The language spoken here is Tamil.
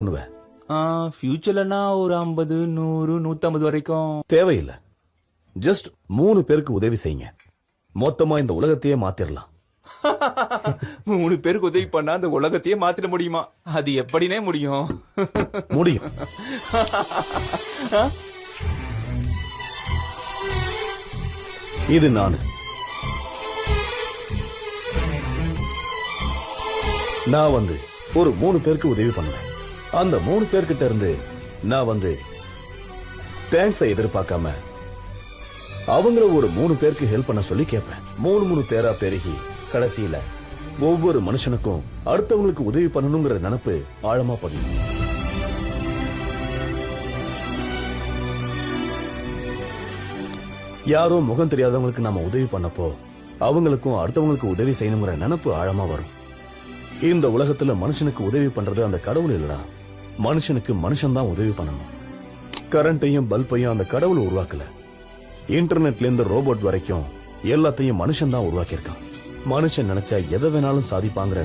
பண்ணுவேன். ஃபியூச்சர்லனா ஒரு 50, 100, 150 வரைக்கும். தேவையில்லை. ஜஸ்ட் 3 பேருக்கு உதவி செய்யுங்க. மொத்தமா இந்த உலகத்தையே மாத்திரலாம். 3 பேருக்கு உதவி பண்ணா அந்த உலகத்தையே மாத்திட முடியுமா? அது எப்படினே முடியும்? முடியும். இது நான் ஒரு 3 பேருக்கு உதவி பண்ணுவேன். அந்த 3 பேர்கிட்ட இருந்து நான் தேங்க்ஸை எதிர்பார்க்காம அவங்கள ஒரு 3 பேருக்கு ஹெல்ப் பண்ண சொல்லி கேட்பேன். 3 பேரா பெருகி கடைசியில ஒவ்வொரு மனுஷனுக்கும் அடுத்தவங்களுக்கு உதவி பண்ணணுங்கிற நினைப்பு ஆழமா பதியும். யாரோ முகம் தெரியாதவங்களுக்கு நாம உதவி பண்ணப்போ அவங்களுக்கும் அடுத்தவங்களுக்கு உதவி செய்யணுங்கிற நினைப்பு ஆழமா வரும். இந்த உலகத்துல மனுஷனுக்கு உதவி பண்றது அந்த கடவுள் இல்லடா, மனுஷனுக்கு மனுஷன் தான் உதவி பண்ணணும். கரண்டையும் பல்பையும் அந்த கடவுள் உருவாக்கல. இன்டர்நெட்ல இருந்து ரோபோட் வரைக்கும் எல்லாத்தையும் மனுஷன் தான் உருவாக்கியிருக்கான். மனுஷன் நினைச்சா எதை வேணாலும் சாதிப்பாங்கிற